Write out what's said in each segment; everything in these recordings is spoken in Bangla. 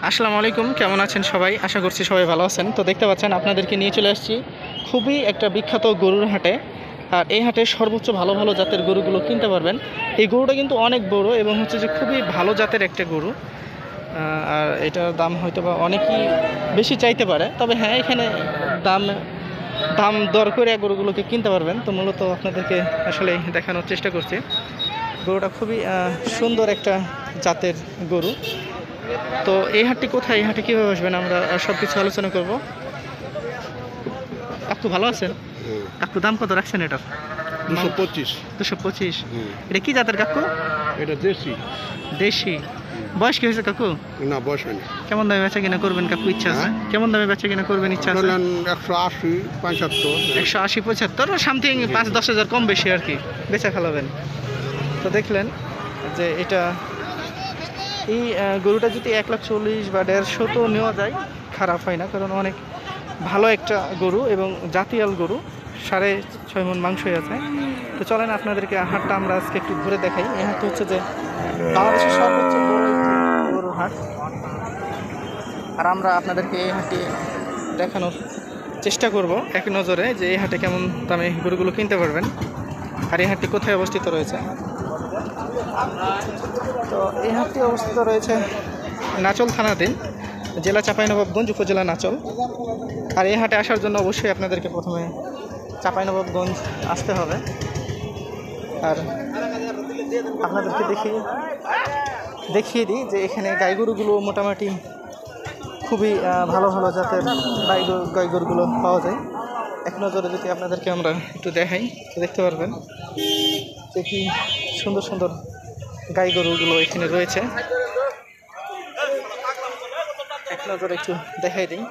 আসসালামু আলাইকুম, কেমন আছেন সবাই? আশা করছি সবাই ভালো আছেন। তো দেখতে পাচ্ছেন আপনাদেরকে নিয়ে চলে আসছি খুবই একটা বিখ্যাত গরুর হাটে। আর এই হাটে সর্বোচ্চ ভালো ভালো জাতের গরুগুলো কিনতে পারবেন। এই গরুটা কিন্তু অনেক বড় এবং হচ্ছে যে খুবই ভালো জাতের একটা গরু। আর এটার দাম হয়তো বা অনেকই বেশি চাইতে পারে, তবে হ্যাঁ এখানে দাম দাম দর করে গরুগুলোকে কিনতে পারবেন। তো মূলত আপনাদেরকে আসলে দেখানোর চেষ্টা করছি। গরুটা খুবই সুন্দর একটা জাতের গরু। তো এই হাটটি কোথায়, এই হাটে কীভাবে আসবেন, আমরা সব কিছু আলোচনা করব। কাকু ভালো আছেন? কাকু দাম কত রাখছেন এটার? 225। 225। এটা কি জাতের কাকু? এটা দেশি। দেশি। বয়স কি হয়েছে কাকু? না, বয়স হয়নি। কেমন দামে বেচা কিনা করবেন কাকু, ইচ্ছা আছে? কেমন দামে বেচা কিনা করবেন ইচ্ছা আছে? 180, 75। 180, 75 সামথিং, 5-10 হাজার কম বেশি আর কি বেচা ফেলাবেন। তো দেখলেন যে এটা এই গরুটা যদি 1,40,000 বা 150 তো নেওয়া যায়, খারাপ হয় না, কারণ অনেক ভালো একটা গরু এবং জাতিয়াল গরু, 6.5 মণ মাংসই আছে। তো চলেন আপনাদেরকে হাটটা আমরা আজকে একটু ঘুরে দেখাই। এই হাটটা হচ্ছে যে বাংলাদেশের সর্বোচ্চ বড় একটি গরুর হাট। আর আমরা আপনাদেরকে এই হাটে দেখানোর চেষ্টা করব এক নজরে যে এই হাটে কেমন দামে গরুগুলো কিনতে পারবেন আর এই হাটটি কোথায় অবস্থিত রয়েছে। তো এই হাটটি অবস্থিত রয়েছে নাচল থানাধীন, জেলা চাঁপাইনবাবগঞ্জ, উপজেলা নাচল। আর এই হাটে আসার জন্য অবশ্যই আপনাদেরকে প্রথমে চাঁপাইনবাবগঞ্জ আসতে হবে। আর আপনাদেরকে দেখিয়ে দিই যে এখানে গাই গরুগুলো মোটামুটি খুবই ভালো ভালো জাতের গাই গরুগুলো পাওয়া যায়। এক নজরে যদি আপনাদেরকে আমরা একটু দেখাই, দেখতে পারবেন যে কি সুন্দর সুন্দর গাই গরুগুলো এখানে রয়েছে। এক নজরে একটু দেখাই দিই,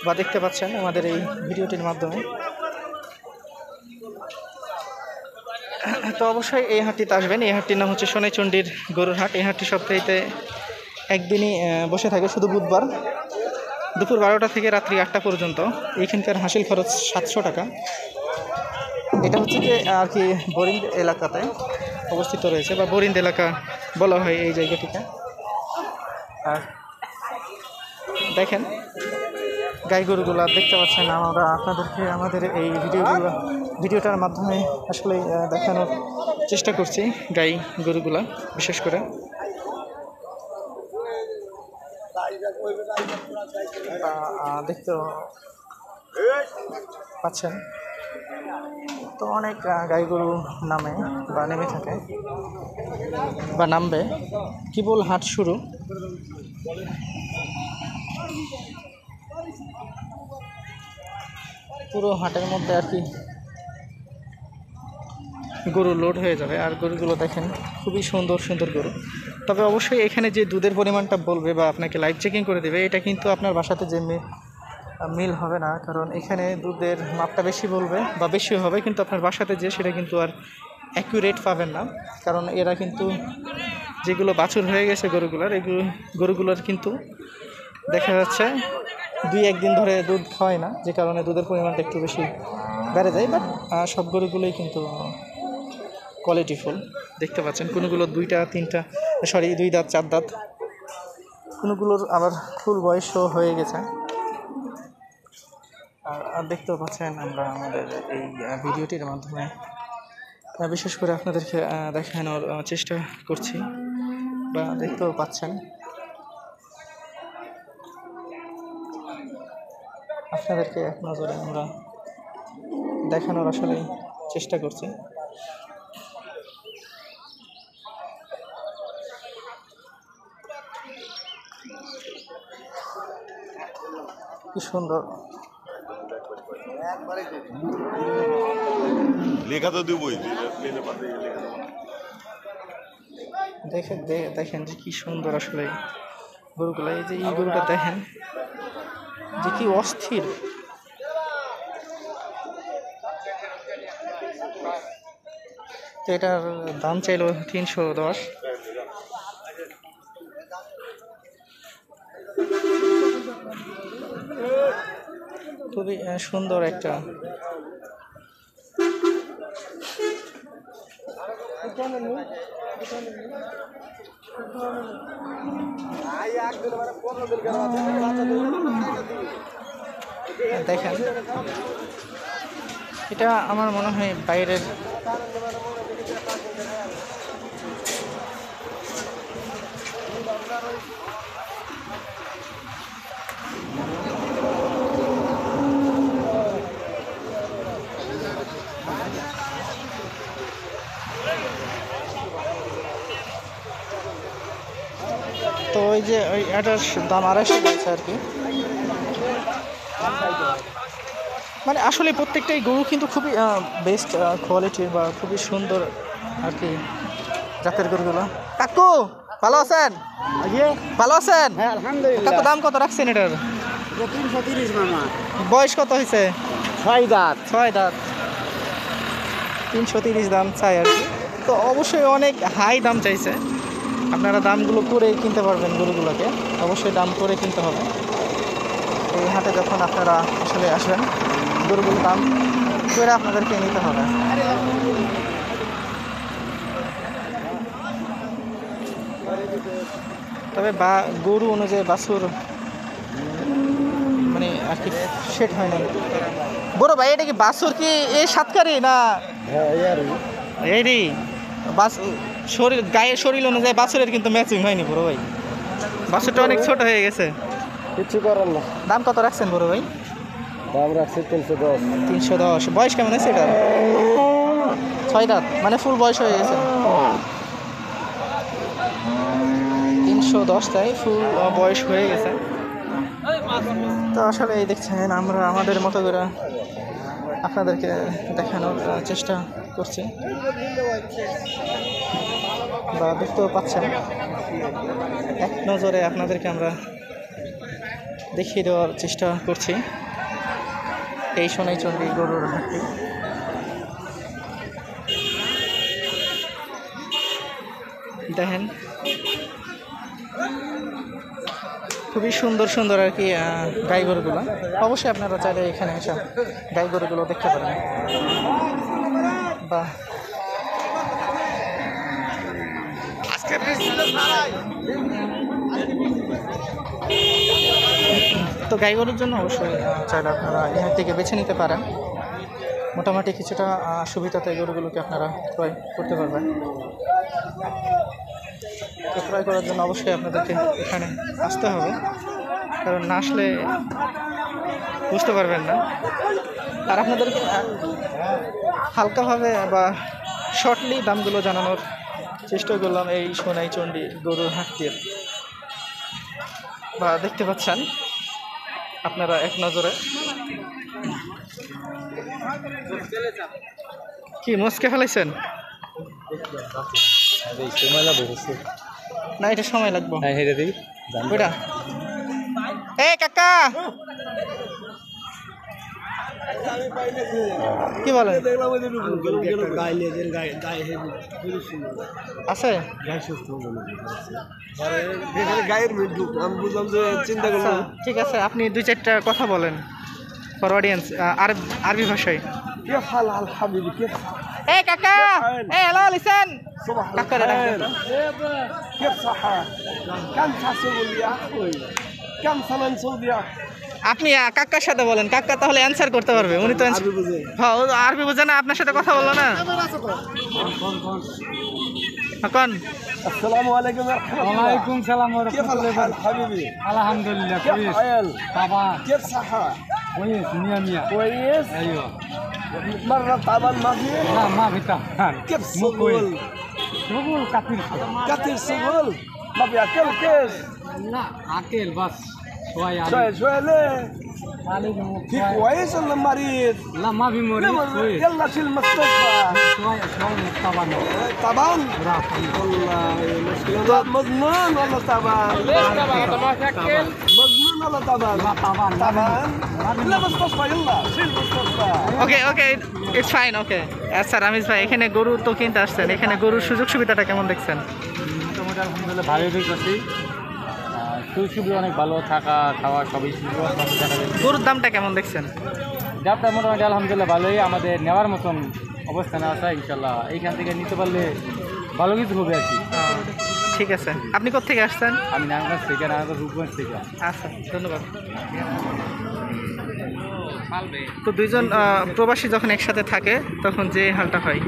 বা দেখতে পাচ্ছেন আমাদের এই ভিডিওটির মাধ্যমে। তো অবশ্যই এই হাটটিতে আসবেন। এই হাটটির নাম হচ্ছে সোনাইচন্ডীর গরুর হাট। এই হাটটি সপ্তাহে একদিনই বসে থাকে, শুধু বুধবার দুপুর 12টা থেকে রাত্রি 8টা পর্যন্ত। এইখানকার হাসিল খরচ 700 টাকা। এটা হচ্ছে যে আর কি বরিন্দ এলাকাতে অবস্থিত রয়েছে, বা বরিন্দ এলাকা বলা হয় এই জায়গাটিকে। আর দেখেন গাই গরুগুলো দেখতে পাচ্ছেন, আমরা আপনাদেরকে আমাদের এই ভিডিওটার মাধ্যমে আসলে দেখানোর চেষ্টা করছি গাই গরুগুলা বিশেষ করে। দেখতে পাচ্ছেন তো অনেক গাই গরু নামে বা নেমে থাকে বা নামবে, কেবল হাট শুরু। পুরো হাটের মধ্যে আর কি গরু লোড হয়ে যাবে। আর গরুগুলো দেখেন খুবই সুন্দর সুন্দর গরু। তবে অবশ্যই এখানে যে দুধের পরিমাণটা বলবে বা আপনাকে লাইভ চেকিং করে দেবে, এটা কিন্তু আপনার বাসাতে যে মিল হবে না, কারণ এখানে দুধের মাপটা বেশি বলবে বা বেশি হবে, কিন্তু আপনার বাসাতে যে সেটা কিন্তু আর অ্যাকুরেট পাবেন না। কারণ এরা কিন্তু যেগুলো বাছুর হয়ে গেছে গরুগুলোর কিন্তু দেখা যাচ্ছে 2-1 দিন ধরে দুধ খাওয়ায় না, যে কারণে দুধের পরিমাণটা একটু বেশি বেড়ে যায়। বাট সব গরুগুলোই কিন্তু কোয়ালিটিফুল। দেখতে পাচ্ছেন কোনোগুলো 2 দাঁত 4 দাঁত, কোনোগুলোর আবার ফুল বয়সও হয়ে গেছে। আর দেখতেও পাচ্ছেন আমরা আমাদের এই ভিডিওটির মাধ্যমে বিশেষ করে আপনাদেরকে দেখানোর চেষ্টা করছি, বা দেখতেও পাচ্ছেন। আপনাদেরকে এক নজরে আমরা দেখানোর আসলে চেষ্টা করছি। কি সুন্দর লেখা তো দিবই। দেখেন যে কি সুন্দর আসলে গরুগুলো। এই যে এই গরুটা দেখেন যে কি অস্থির। তো এটার দাম চাইলো 310। খুবই সুন্দর একটা দেখেন এটা আমার মনে হয় বাইরের তো ওই যে ওই এটার দাম 250 বলছে আর কি। মানে আসলে প্রত্যেকটাই গরু কিন্তু খুবই বেস্ট কোয়ালিটির বা খুবই সুন্দর আর কি জাতের গরুগুলো। কাকু ভালো আছেন? ভালো আছেন? হ্যাঁ আলহামদুলিল্লাহ। কাকু দাম কত রাখছেন এটার? 330 মামা। বয়স কত হয়েছে? 6 দাঁত। 6 দাঁত। 330 দাম চাই আর কি। তো অবশ্যই অনেক হাই দাম চাইছে। আপনারা দামগুলো করে কিনতে পারবেন গরুগুলোকে, অবশ্যই দাম করে কিনতে হবে। এই হাটে যখন আপনারা আসলে আসবেন গরুগুলো দাম করে আপনাদেরকে নিতে হবে। তবে বা গরু অনুযায়ী বাছুর মানে আর কি সেট হয় না। বড় ভাই এটা কি বাছুর কি এই সাতকারি না এই বাস শরীর গায়ের শরীর অনুযায়ী বাছুরের কিন্তু ম্যাচিং হয়নি বড় ভাই, বাছুরটা অনেক ছোট হয়ে গেছে। কিছু করার না। দাম কত রাখছেন বড় ভাই? দাম রাখছি 310। 310। বয়স কেমন আছে এটা? 6 দাঁত, মানে ফুল বয়স হয়ে গেছে। 310 তাই ফুল বয়স হয়ে গেছে। তো আসলে এই দেখছেন আমরা আমাদের মতো করে আপনাদেরকে দেখানোর চেষ্টা করছি বা দেখতেও পাচ্ছেন। এক নজরে আপনাদেরকে আমরা দেখিয়ে দেওয়ার চেষ্টা করছি এই সোনাইচন্ডী গরুর হাটটি। দেখেন খুবই সুন্দর সুন্দর আর কি গাই গরুগুলো। অবশ্যই আপনারা চাইলে এখানে এসে গাই গরুগুলো দেখতে পারেন। বা তো গাই গরুর জন্য অবশ্যই চাইলে আপনারা এখান থেকে বেছে নিতে পারেন। মোটামুটি কিছুটা সুবিধাতে গরুগুলোকে আপনারা ক্রয় করতে পারবেন। তো ক্রয় করার জন্য অবশ্যই আপনাদেরকে এখানে আসতে হবে, কারণ না আসলে বুঝতে পারবেন না। আর আপনাদেরকে হালকাভাবে বা শর্টলি দামগুলো জানানোর চেষ্টা করলাম এই সোনাইচন্ডী গরুর হাটটির। বা দেখতে পাচ্ছেন আপনারা এক নজরে। কি মুচকে ফেলাইছেন? না এটা সময় লাগবে। ওইটা এই কাকা কি বলেন? আছে ঠিক আছে, আপনি 2-4টা কথা বলেন ফর অডিয়েন্স আরবি ভাষায়। এই কাকা এই হ্যালো লিসেন কাকা আপনি কাকার সাথে বলেন, কাকা তাহলে অ্যান্সার করতে পারবে। উনি তো হ্যাঁ আরবি বোঝে না, আপনার সাথে কথা বললো না। কন السلام عليكم ورحمة الله. وعليكم السلام كيف ورحمة الله الحال وبركاته. حبيبي؟ الحمد لله كيف كويس حال؟ طبعا كيف صحة؟ كويس 100 كويس؟ ايوه. مرة تعبان ما في؟ لا ما في تعبان. كيف مو كويس. الصقول؟ شغل كثير. كتر صقول؟ ما بياكل كيس؟ لا اكل بس شوي شوي عليه. شوي ليه؟ عليه في شوي. كويس ولا مريض؟ لا ما في مريض كويس. يلا في المستشفى. شوي طبعا. تعبان؟ راح. والله مشكلة. مضمون ولا تعبان؟ ليش طبعا ما تاكل؟ مضمون ولا تعبان؟ لا طبعا. تعبان؟ لا مستشفى يلا في المستشفى. Okay okay it's fine okay. আচ্ছা রামিজ ভাই, এখানে গরু তো কিনতে আসছেন, এখানে গরুর সুযোগ সুবিধাটা কেমন দেখছেন? মোটামুটি আলহামদুলিল্লাহ ভালোই দেখছি। সুযোগ সুবিধা অনেক ভালো, থাকা খাওয়া সবই সুবিধা দেখা যায়। গরুর দামটা কেমন দেখছেন? দামটা মোটামুটি আলহামদুলিল্লাহ ভালোই, আমাদের নেওয়ার মতন অবস্থানে আসা ইনশাল্লাহ। এইখান থেকে নিতে পারলে ভালো কিছু হবে আর কি। ঠিক আছে, আপনি কোত্থেকে আসছেন? আমি নারায়ণগঞ্জ থেকে, নারায়ণগঞ্জ রূপগঞ্জ থেকে। আচ্ছা, ধন্যবাদ। তো দুইজন প্রবাসী যখন একসাথে থাকে তখন যে হালটা হয়।